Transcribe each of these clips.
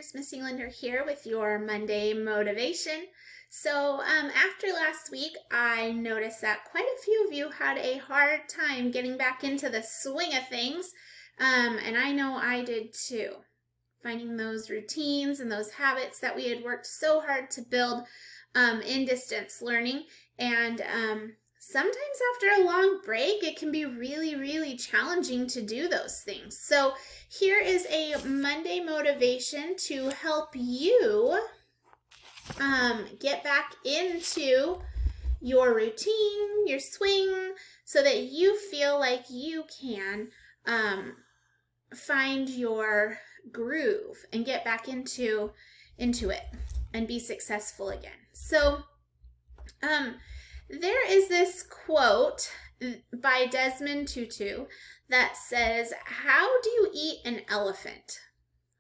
listeners, Miss Englander here with your Monday motivation. So after last week, I noticed that quite a few of you had a hard time getting back into the swing of things, and I know I did too. Finding those routines and those habits that we had worked so hard to build in distance learning, and sometimes after a long break, it can be really challenging to do those things. So here is a Monday motivation to help you get back into your routine, your swing, so that you feel like you can find your groove and get back into it and be successful again. So there is this quote by Desmond Tutu that says, "How do you eat an elephant?"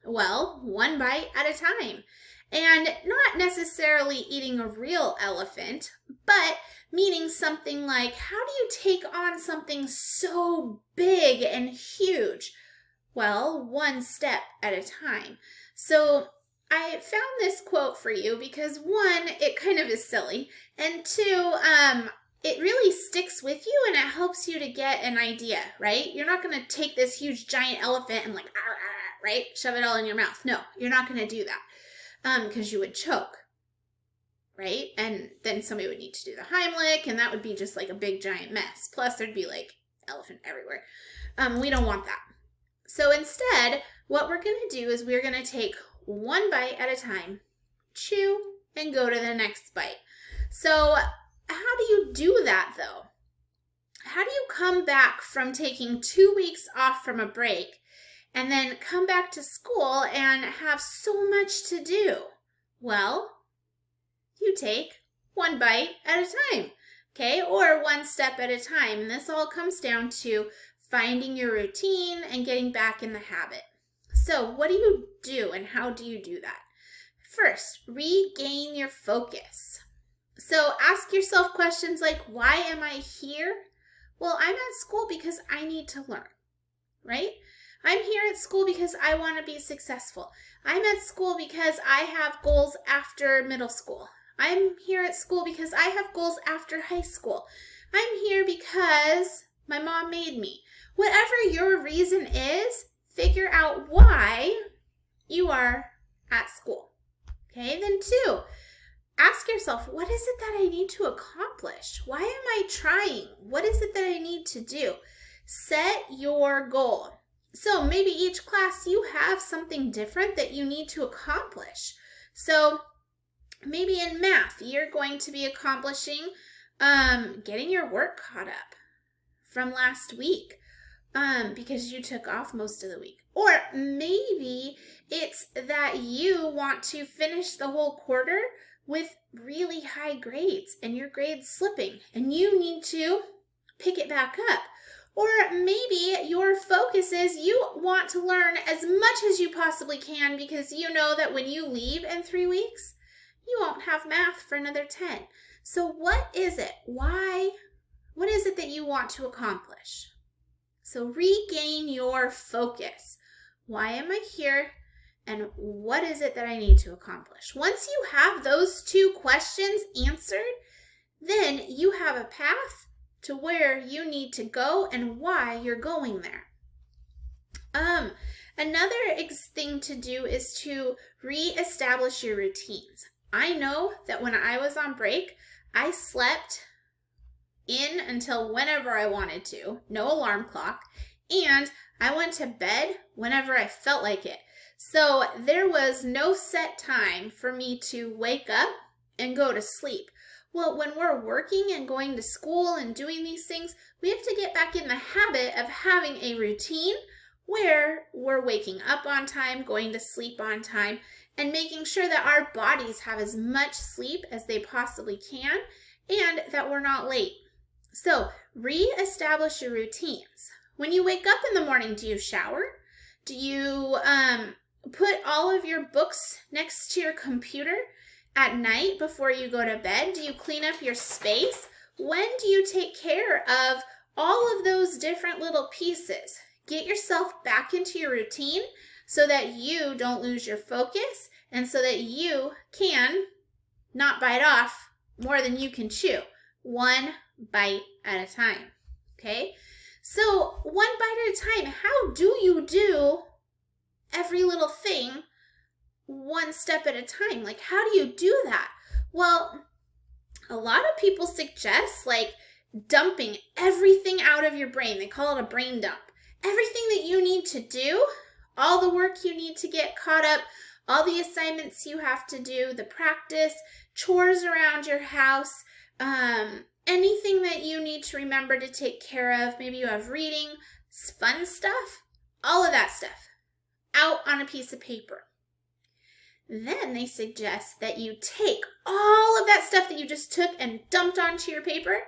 Well, one bite at a time. And not necessarily eating a real elephant, but meaning something like, how do you take on something so big and huge? Well, one step at a time. So I found this quote for you because one, it kind of is silly, and two, it really sticks with you and it helps you to get an idea, right? You're not going to take this huge giant elephant and like, right, shove it all in your mouth. No, you're not going to do that because you would choke, right? And then somebody would need to do the Heimlich, and that would be just like a big giant mess. Plus, there'd be like elephant everywhere. We don't want that. So instead, what we're going to do is we're going to take one bite at a time, chew, and go to the next bite. So how do you do that though? How do you come back from taking 2 weeks off from a break and then come back to school and have so much to do? Well, you take one bite at a time, okay? Or one step at a time. And this all comes down to finding your routine and getting back in the habit. So what do you do and how do you do that? First, regain your focus. So ask yourself questions like, why am I here? Well, I'm at school because I need to learn, right? I'm here at school because I want to be successful. I'm at school because I have goals after middle school. I'm here at school because I have goals after high school. I'm here because my mom made me. Whatever your reason is, figure out why you are at school. Okay, then two, ask yourself, what is it that I need to accomplish? Why am I trying? What is it that I need to do? Set your goal. So maybe each class you have something different that you need to accomplish. So maybe in math, you're going to be accomplishing getting your work caught up from last week. Because you took off most of the week. Or maybe it's that you want to finish the whole quarter with really high grades and your grades slipping and you need to pick it back up. Or maybe your focus is you want to learn as much as you possibly can because you know that when you leave in 3 weeks, you won't have math for another 10. So what is it? Why? What is it that you want to accomplish? So regain your focus. Why am I here? And what is it that I need to accomplish? Once you have those two questions answered, then you have a path to where you need to go and why you're going there. Another thing to do is to reestablish your routines. I know that when I was on break, I slept in until whenever I wanted to, no alarm clock, and I went to bed whenever I felt like it. So there was no set time for me to wake up and go to sleep. Well, when we're working and going to school and doing these things, we have to get back in the habit of having a routine where we're waking up on time, going to sleep on time, and making sure that our bodies have as much sleep as they possibly can and that we're not late. So reestablish your routines. When you wake up in the morning, do you shower? Do you put all of your books next to your computer at night before you go to bed? Do you clean up your space? When do you take care of all of those different little pieces? Get yourself back into your routine so that you don't lose your focus and so that you can not bite off more than you can chew. One bite at a time. Okay? So, one bite at a time. How do you do every little thing one step at a time? Like, how do you do that? Well, a lot of people suggest like dumping everything out of your brain. They call it a brain dump. Everything that you need to do, all the work you need to get caught up, all the assignments you have to do, the practice, chores around your house, anything that you need to remember to take care of. Maybe you have reading, fun stuff, all of that stuff out on a piece of paper. Then they suggest that you take all of that stuff that you just took and dumped onto your paper,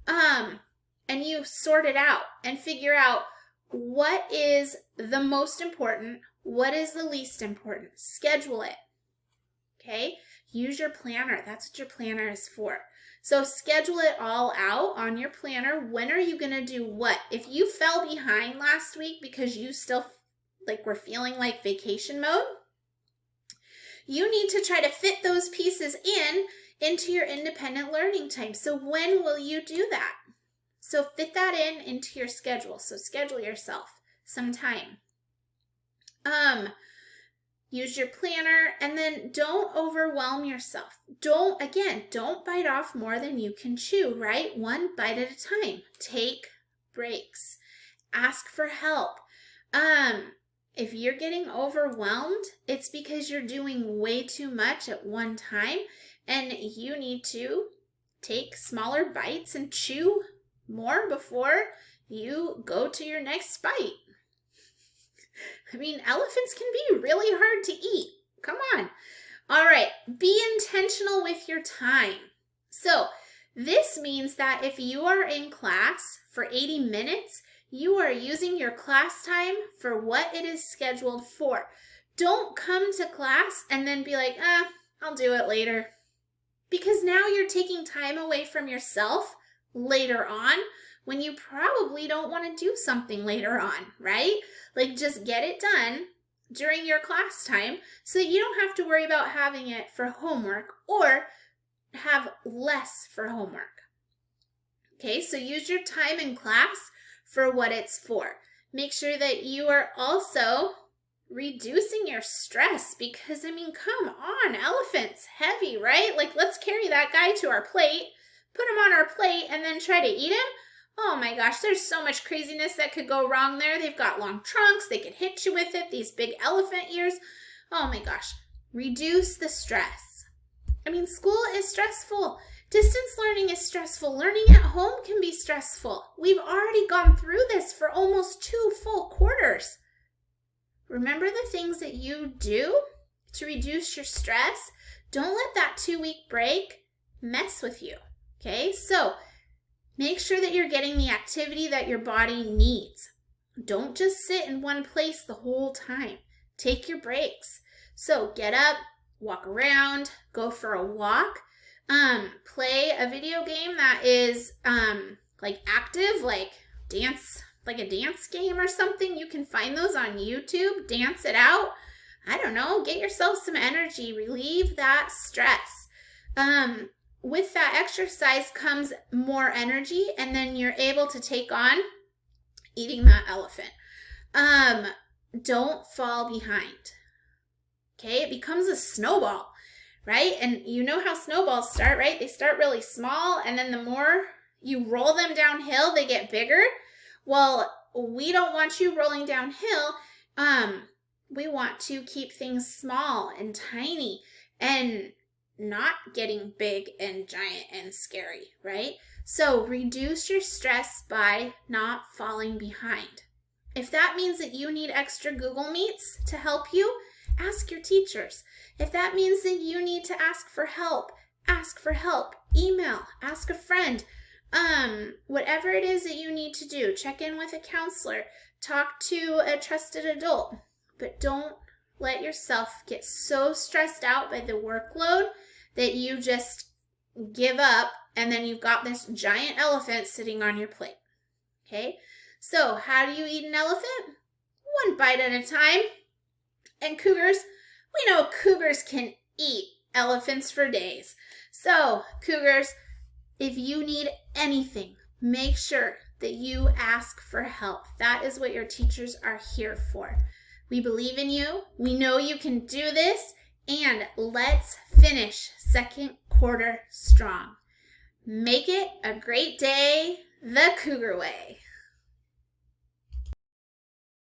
and you sort it out and figure out what is the most important, what is the least important. Schedule it. Okay? Use your planner. That's what your planner is for. So schedule it all out on your planner. When are you going to do what? If you fell behind last week because you still were feeling like vacation mode, you need to try to fit those pieces into your independent learning time. So when will you do that? So fit that into your schedule. So schedule yourself some time. Use your planner, and then don't overwhelm yourself. Don't bite off more than you can chew, right? One bite at a time. Take breaks. Ask for help. If you're getting overwhelmed, it's because you're doing way too much at one time, and you need to take smaller bites and chew more before you go to your next bite. I mean, elephants can be really hard to eat. Come on. All right, be intentional with your time. So this means that if you are in class for 80 minutes, you are using your class time for what it is scheduled for. Don't come to class and then be like, I'll do it later. Because now you're taking time away from yourself later on when you probably don't want to do something later on, right? Like, just get it done during your class time so that you don't have to worry about having it for homework or have less for homework. Okay, so use your time in class for what it's for. Make sure that you are also reducing your stress because, I mean, come on, elephants, heavy, right? Like, let's carry that guy to our plate, put him on our plate, and then try to eat him. Oh my gosh, there's so much craziness that could go wrong there. They've got long trunks. They could hit you with it. These big elephant ears. Oh my gosh. Reduce the stress. I mean, school is stressful. Distance learning is stressful. Learning at home can be stressful. We've already gone through this for almost 2 full quarters. Remember the things that you do to reduce your stress. Don't let that 2-week break mess with you. Okay, so make sure that you're getting the activity that your body needs. Don't just sit in one place the whole time. Take your breaks. So get up, walk around, go for a walk, play a video game that is active, like dance, like a dance game or something. You can find those on YouTube. Dance it out. I don't know, get yourself some energy, relieve that stress. With that exercise comes more energy, and then you're able to take on eating that elephant. Don't fall behind. Okay, it becomes a snowball, right? And you know how snowballs start, right? They start really small, and then the more you roll them downhill, they get bigger. Well, we don't want you rolling downhill. We want to keep things small and tiny and not getting big and giant and scary, right? So reduce your stress by not falling behind. If that means that you need extra Google Meets to help you, ask your teachers. If that means that you need to ask for help, ask for help. Email, ask a friend. Whatever it is that you need to do, check in with a counselor, talk to a trusted adult, but don't let yourself get so stressed out by the workload that you just give up and then you've got this giant elephant sitting on your plate. Okay? So how do you eat an elephant? One bite at a time. And cougars, we know cougars can eat elephants for days. So, cougars, if you need anything, make sure that you ask for help. That is what your teachers are here for. We believe in you. We know you can do this. And let's finish second quarter strong. Make it a great day the Cougar way.